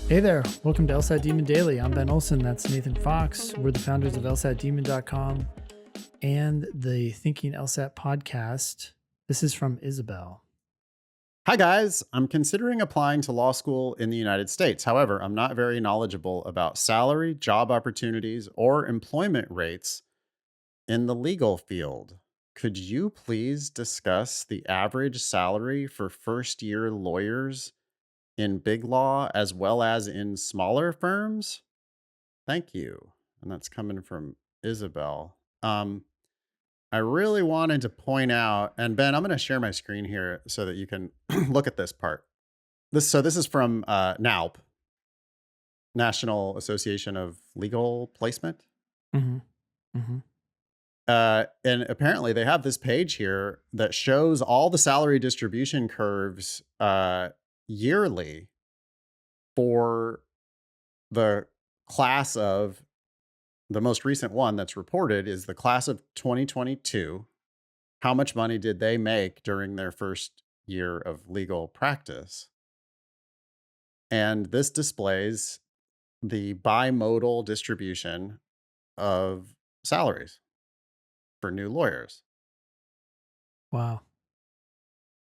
Hey there, welcome to LSAT Demon Daily. I'm Ben Olson, that's Nathan Fox. We're the founders of LSATdemon.com and the Thinking LSAT podcast. This is from Isabel. Hi, guys. I'm considering applying to law school in the United States. However, I'm not very knowledgeable about salary, job opportunities, or employment rates in the legal field. Could you please discuss the average salary for first year lawyers in big law as well as in smaller firms? Thank you. And that's coming from Isabel. I really wanted to point out, and Ben, I'm going to share my screen here so that you can look at this part. This is from NALP, National Association of Legal Placement. Mm-hmm. Mm-hmm. And apparently they have this page here that shows all the salary distribution curves yearly for the class of the most recent one that's reported is the class of 2022. How much money did they make during their first year of legal practice? And this displays the bimodal distribution of salaries for new lawyers. Wow.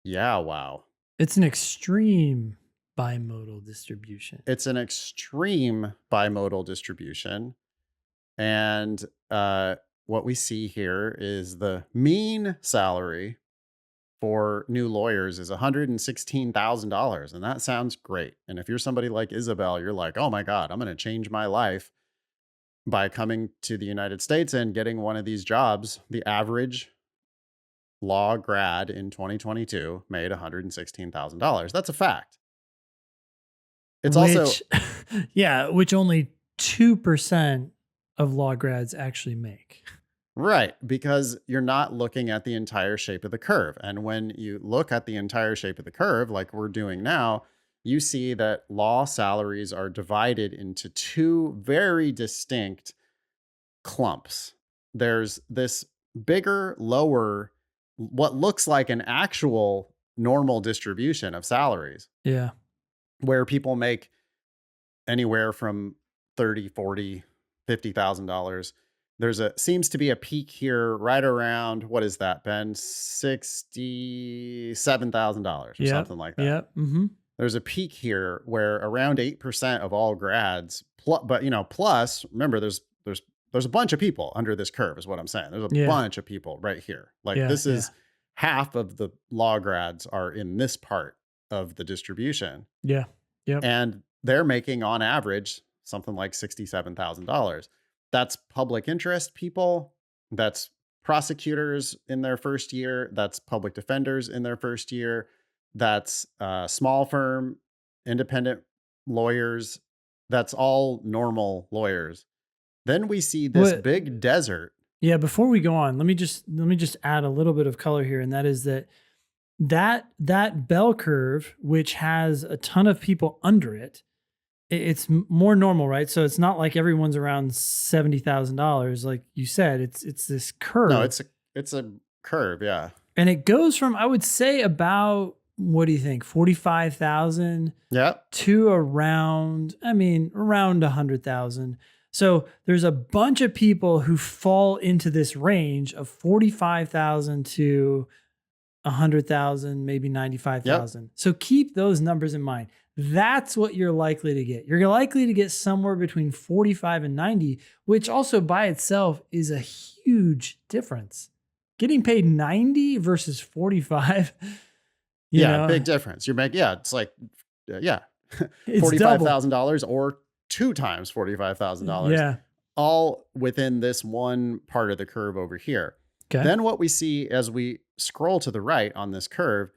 Yeah, wow. It's an extreme bimodal distribution. It's an extreme bimodal distribution. And what we see here is the mean salary for new lawyers is $116,000. And that sounds great. And if you're somebody like Isabel, you're like, oh my God, I'm going to change my life by coming to the United States and getting one of these jobs. The average law grad in 2022 made $116,000. That's a fact. It's also, which only 2% of law grads actually make. right, because you're not looking at the entire shape of the curve. And when you look at the entire shape of the curve, like we're doing now, you see that law salaries are divided into two very distinct clumps. There's this bigger, lower, what looks like an actual normal distribution of salaries. Yeah. Where people make anywhere from $30,000, $40,000, $50,000. Seems to be a peak here right around, what is that, Ben? $67,000 or something like that. Yeah. Mm-hmm. There's a peak here where around 8% of all grads, plus, remember, there's a bunch of people under this curve is what I'm saying. There's a bunch of people right here. This is half of the law grads are in this part of the distribution. Yeah. Yeah. And they're making on average something like $67,000. That's public interest people. That's prosecutors in their first year. That's public defenders in their first year. That's small firm, independent lawyers. That's all normal lawyers. Then we see this big desert. Yeah. Before we go on, let me just add a little bit of color here. And that is that bell curve, which has a ton of people under it, it's more normal, right? So it's not like everyone's around $70,000, like you said. It's this curve. No, it's a curve, yeah. And it goes from, I would say, about, what do you think, 45,000, to around 100,000. So there's a bunch of people who fall into this range of 45,000 to 100,000, maybe 95,000. So keep those numbers in mind. That's what you're likely to get. You're likely to get somewhere between 45 and 90, which also by itself is a huge difference. Getting paid 90 versus 45. Big difference. You're making, it's like, $45,000 or 2 times $45,000. Yeah. All within this one part of the curve over here. Okay. Then what we see as we scroll to the right on this curve,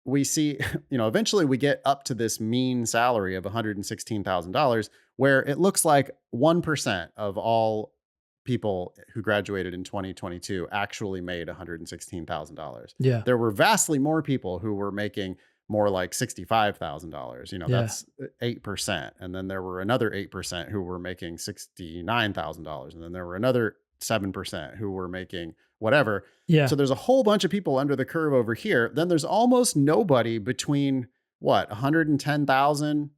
we see, eventually we get up to this mean salary of $116,000, where it looks like 1% of all people who graduated in 2022 actually made $116,000. Yeah. There were vastly more people who were making more like $65,000. That's 8%. And then there were another 8% who were making $69,000. And then there were another 7% who were making whatever. Yeah. So there's a whole bunch of people under the curve over here. Then there's almost nobody between 110,000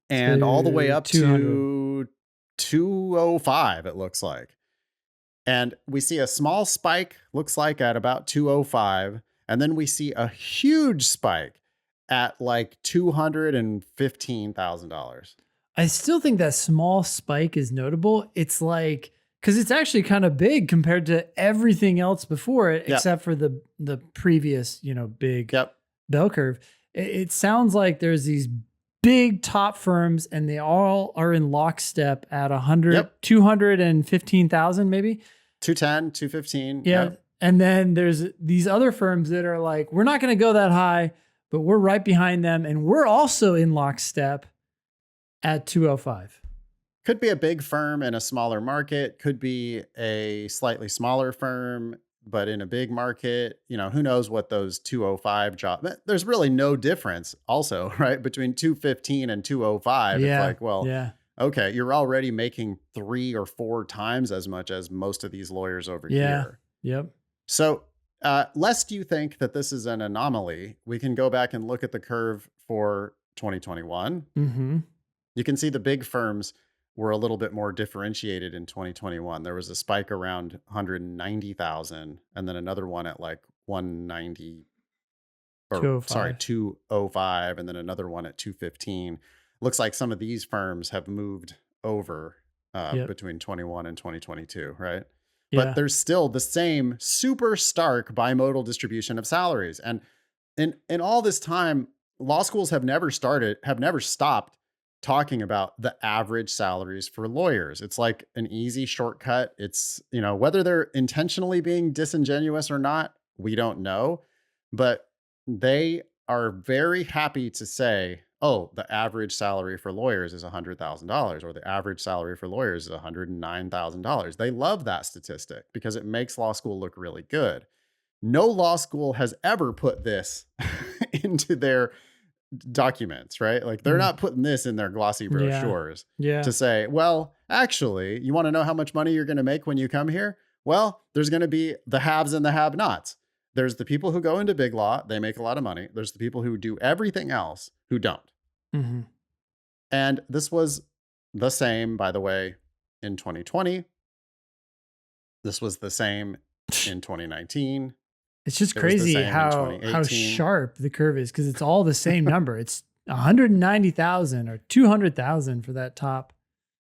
and all the way To up 200. to 205, it looks like. And we see a small spike, looks like at about 205. And then we see a huge spike at like $215,000. I still think that small spike is notable. It's like, because it's actually kind of big compared to everything else before it, Yep. except for the previous, big Yep. bell curve. It sounds like there's these big top firms and they all are in lockstep at 100, Yep. 215,000 maybe. 210, 215. Yeah. Yep. And then there's these other firms that are like, we're not going to go that high, but we're right behind them. And we're also in lockstep at 205. Could be a big firm in a smaller market, could be a slightly smaller firm, but in a big market. Who knows what those 205 jobs, there's really no difference also, right? Between 215 and 205. Yeah. It's like, well, yeah. okay, you're already making 3 or 4 times as much as most of these lawyers over Yeah. here. Yep. So, lest you think that this is an anomaly, we can go back and look at the curve for 2021. Mm-hmm. You can see the big firms were a little bit more differentiated in 2021. There was a spike around 190,000 and then another one at like 190 or sorry, 205. 205 and then another one at 215. Looks like some of these firms have moved over Yep. between 21 and 2022, right? Yeah. But there's still the same super stark bimodal distribution of salaries. And in all this time, law schools have never stopped talking about the average salaries for lawyers. It's like an easy shortcut. It's, whether they're intentionally being disingenuous or not, we don't know. But they are very happy to say, oh, the average salary for lawyers is $100,000 or the average salary for lawyers is $109,000. They love that statistic because it makes law school look really good. No law school has ever put this into their documents, right? Like they're not putting this in their glossy brochures Yeah. to say, well, actually, you want to know how much money you're going to make when you come here? Well, there's going to be the haves and the have-nots. There's the people who go into big law, they make a lot of money. There's the people who do everything else who don't. Mm-hmm. And this was the same, by the way, in 2020. This was the same in 2019. It's just crazy how sharp the curve is because it's all the same number. It's 190,000 or 200,000 for that top.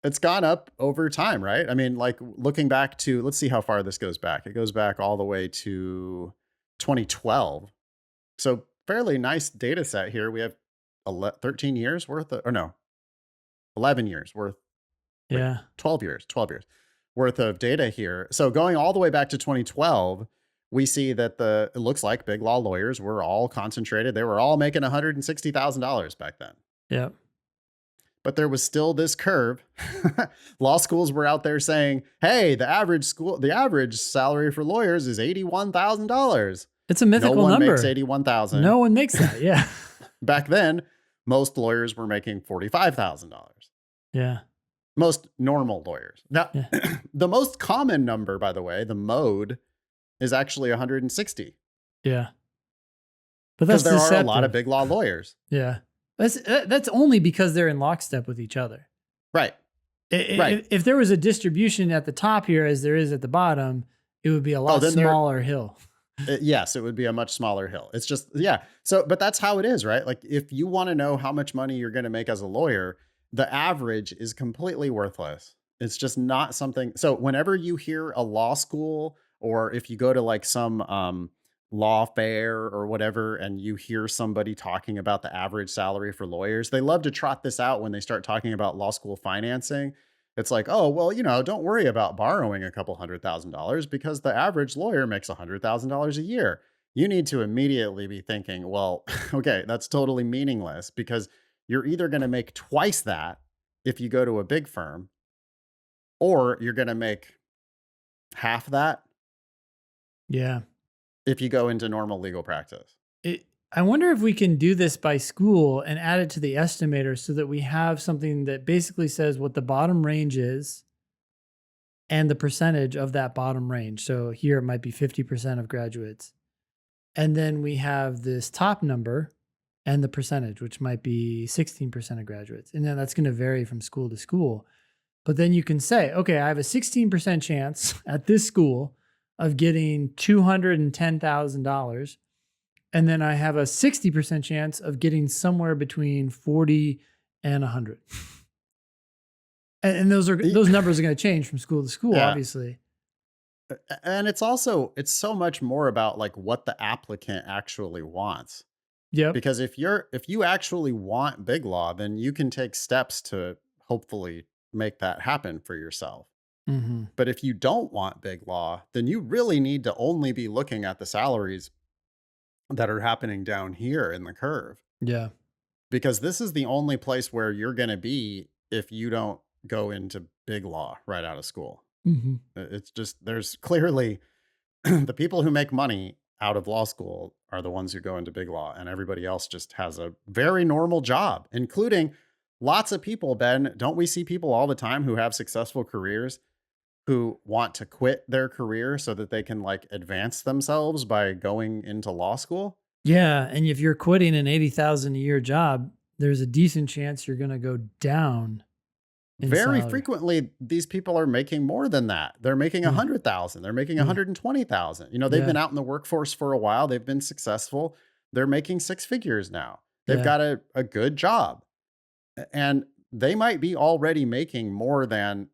It's gone up over time, right? I mean, like looking back to, let's see how far this goes back. It goes back all the way to 2012. So fairly nice data set here. We have 13 years worth of, or no, 11 years worth. Yeah. 12 years worth of data here. So going all the way back to 2012, we see that it looks like big law lawyers were all concentrated. They were all making $160,000 back then. Yep. But there was still this curve. Law schools were out there saying, hey, the average salary for lawyers is $81,000. It's a mythical number. No one makes 81,000. No one makes that. Yeah. Back then, most lawyers were making $45,000. Yeah. Most normal lawyers. Now, yeah. The most common number, by the way, the mode, is actually 160. Yeah. But that's because there deceptive. are a lot of big law lawyers. Yeah. That's only because they're in lockstep with each other. Right. Right. If there was a distribution at the top here as there is at the bottom, it would be a lot smaller hill. Yes, it would be a much smaller hill. It's just, yeah. So, but that's how it is, right? Like if you want to know how much money you're going to make as a lawyer, the average is completely worthless. It's just not something. So whenever you hear a law school, or if you go to like some law fair or whatever, and you hear somebody talking about the average salary for lawyers, they love to trot this out when they start talking about law school financing. It's like, oh, well, don't worry about borrowing a couple $100,000 because the average lawyer makes $100,000 a year. You need to immediately be thinking, well, okay, that's totally meaningless because you're either going to make twice that if you go to a big firm, or you're going to make half that. Yeah. If you go into normal legal practice. I wonder if we can do this by school and add it to the estimator so that we have something that basically says what the bottom range is and the percentage of that bottom range. So here it might be 50% of graduates. And then we have this top number and the percentage, which might be 16% of graduates. And then that's going to vary from school to school. But then you can say, okay, I have a 16% chance at this school of getting $210,000. And then I have a 60% chance of getting somewhere between 40 and 100. And those numbers are going to change from school to school, obviously. And it's so much more about like what the applicant actually wants. Yeah. Because if you actually want big law, then you can take steps to hopefully make that happen for yourself. Mm-hmm. But if you don't want big law, then you really need to only be looking at the salaries that are happening down here in the curve. Yeah. Because this is the only place where you're going to be if you don't go into big law right out of school. Mm-hmm. It's just, there's clearly the people who make money out of law school are the ones who go into big law, and everybody else just has a very normal job, including lots of people, Ben. Don't we see people all the time who have successful careers who want to quit their career so that they can like advance themselves by going into law school? Yeah. And if you're quitting an $80,000 a year job, there's a decent chance you're going to go down. Very frequently, these people are making more than that. They're making 100,000. They're making 120,000. You know, they've been out in the workforce for a while. They've been successful. They're making six figures now. They've got a good job. And they might be already making more than,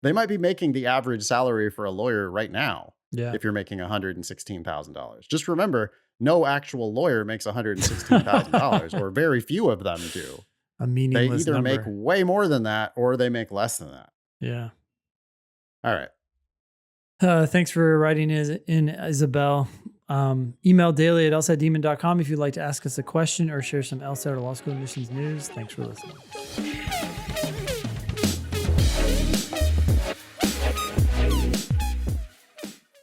they might be making the average salary for a lawyer right now. Yeah. If you're making $116,000. Just remember, no actual lawyer makes $116,000, or very few of them do. A meaningless They either number. make way more than that or they make less than that. Yeah. All right. Thanks for writing in, Isabel. Email daily@lsatdemon.com if you'd like to ask us a question or share some LSAT or law school admissions news. Thanks for listening.